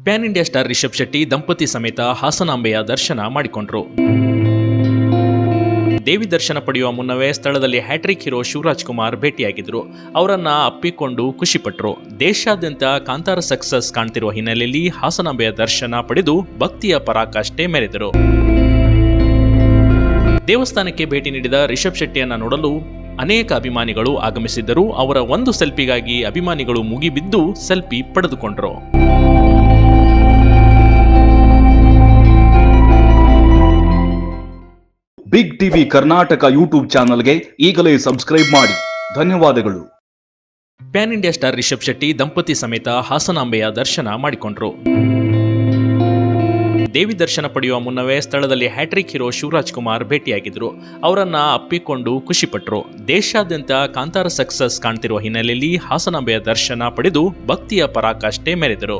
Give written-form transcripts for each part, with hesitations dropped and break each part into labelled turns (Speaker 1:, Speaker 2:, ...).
Speaker 1: PAN India star Rishab Shetty ದಂಪತಿ ಸಮೇತ ಹಾಸನಾಂಬೆಯ ದರ್ಶನ ಮಾಡಿಕೊಂಡ್ರು. ದೇವಿ ದರ್ಶನ ಪಡೆಯುವ ಮುನ್ನವೇ ಸ್ಥಳದಲ್ಲಿ ಹ್ಯಾಟ್ರಿಕ್ ಹೀರೋ ಶಿವರಾಜ್ ಕುಮಾರ್ ಭೇಟಿಯಾಗಿದ್ರು. ಅವರನ್ನ ಅಪ್ಪಿಕೊಂಡು ಖುಷಿಪಟ್ಟರು. ದೇಶಾದ್ಯಂತ ಕಾಂತಾರ ಸಕ್ಸಸ್ ಕಾಣ್ತಿರುವ ಹಿನ್ನೆಲೆಯಲ್ಲಿ ಹಾಸನಾಂಬೆಯ ದರ್ಶನ ಪಡೆದು ಭಕ್ತಿಯ ಪರಾಕಾಷ್ಠೆ ಮೆರೆದರು. ದೇವಸ್ಥಾನಕ್ಕೆ ಭೇಟಿ ನೀಡಿದ ರಿಷಬ್ ಶೆಟ್ಟಿಯನ್ನ ನೋಡಲು ಅನೇಕ ಅಭಿಮಾನಿಗಳು ಆಗಮಿಸಿದ್ದರು. ಅವರ ಒಂದು ಸೆಲ್ಫಿಗಾಗಿ ಅಭಿಮಾನಿಗಳು ಮುಗಿಬಿದ್ದು ಸೆಲ್ಫಿ ಪಡೆದುಕೊಂಡರು.
Speaker 2: ಬಿಗ್ ಟಿವಿ ಕರ್ನಾಟಕ ಯೂಟ್ಯೂಬ್ ಚಾನಲ್ಗೆ ಈಗಲೇ ಸಬ್ಸ್ಕ್ರೈಬ್ ಮಾಡಿ. ಧನ್ಯವಾದಗಳು.
Speaker 1: Pan India star Rishab Shetty ದಂಪತಿ ಸಮೇತ ಹಾಸನಾಂಬೆಯ ದರ್ಶನ ಮಾಡಿಕೊಂಡ್ರು. ದೇವಿ ದರ್ಶನ ಪಡೆಯುವ ಮುನ್ನವೇ ಸ್ಥಳದಲ್ಲಿ ಹ್ಯಾಟ್ರಿಕ್ ಹೀರೋ ಶಿವರಾಜ್ ಕುಮಾರ್ ಭೇಟಿಯಾಗಿದ್ರು. ಅವರನ್ನ ಅಪ್ಪಿಕೊಂಡು ಖುಷಿಪಟ್ಟರು. ದೇಶಾದ್ಯಂತ ಕಾಂತಾರ ಸಕ್ಸಸ್ ಕಾಣ್ತಿರುವ ಹಿನ್ನೆಲೆಯಲ್ಲಿ ಹಾಸನಾಂಬೆಯ ದರ್ಶನ ಪಡೆದು ಭಕ್ತಿಯ ಪರಾಕಾಷ್ಠೆ ಮೆರೆದರು.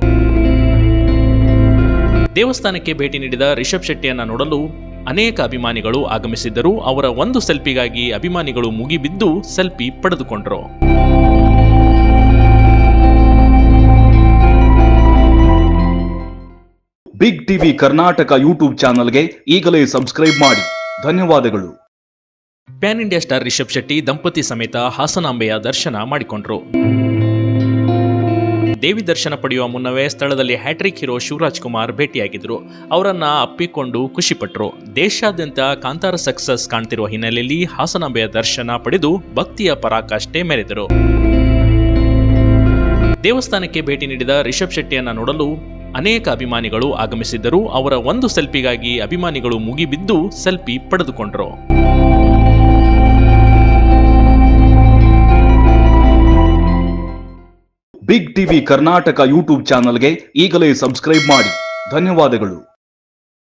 Speaker 1: ದೇವಸ್ಥಾನಕ್ಕೆ ಭೇಟಿ ನೀಡಿದ ರಿಷಬ್ ಶೆಟ್ಟಿಯನ್ನ ನೋಡಲು ಅನೇಕ ಅಭಿಮಾನಿಗಳು ಆಗಮಿಸಿದ್ದರು. ಅವರ ಒಂದು ಸೆಲ್ಫಿಗಾಗಿ ಅಭಿಮಾನಿಗಳು ಮುಗಿಬಿದ್ದು ಸೆಲ್ಫಿ ಪಡೆದುಕೊಂಡರು.
Speaker 2: ಬಿಗ್ ಟಿವಿ ಕರ್ನಾಟಕ ಯೂಟ್ಯೂಬ್ ಚಾನಲ್ಗೆ ಈಗಲೇ ಸಬ್ಸ್ಕ್ರೈಬ್ ಮಾಡಿ. ಧನ್ಯವಾದಗಳು.
Speaker 1: Pan India star Rishab Shetty ದಂಪತಿ ಸಮೇತ ಹಾಸನಾಂಬೆಯ ದರ್ಶನ ಮಾಡಿಕೊಂಡ್ರು. ದೇವಿ ದರ್ಶನ ಪಡೆಯುವ ಮುನ್ನವೇ ಸ್ಥಳದಲ್ಲಿ ಹ್ಯಾಟ್ರಿಕ್ ಹೀರೋ ಶಿವರಾಜ್ ಕುಮಾರ್ ಭೇಟಿಯಾಗಿದ್ರು. ಅವರನ್ನ ಅಪ್ಪಿಕೊಂಡು ಖುಷಿಪಟ್ಟರು. ದೇಶಾದ್ಯಂತ ಕಾಂತಾರ ಸಕ್ಸಸ್ ಕಾಣ್ತಿರುವ ಹಿನ್ನೆಲೆಯಲ್ಲಿ ಹಾಸನಾಂಬೆಯ ದರ್ಶನ ಪಡೆದು ಭಕ್ತಿಯ ಪರಾಕಾಷ್ಠೆ ಮೆರೆದರು. ದೇವಸ್ಥಾನಕ್ಕೆ ಭೇಟಿ ನೀಡಿದ ರಿಷಬ್ ಶೆಟ್ಟಿಯನ್ನ ನೋಡಲು ಅನೇಕ ಅಭಿಮಾನಿಗಳು ಆಗಮಿಸಿದ್ದರು. ಅವರ ಒಂದು ಸೆಲ್ಫಿಗಾಗಿ ಅಭಿಮಾನಿಗಳು ಮುಗಿಬಿದ್ದು ಸೆಲ್ಫಿ ಪಡೆದುಕೊಂಡರು.
Speaker 2: ಬಿಗ್ ಟಿವಿ ಕರ್ನಾಟಕ ಯೂಟ್ಯೂಬ್ ಚಾನಲ್ಗೆ ಈಗಲೇ ಸಬ್ಸ್ಕ್ರೈಬ್ ಮಾಡಿ. ಧನ್ಯವಾದಗಳು.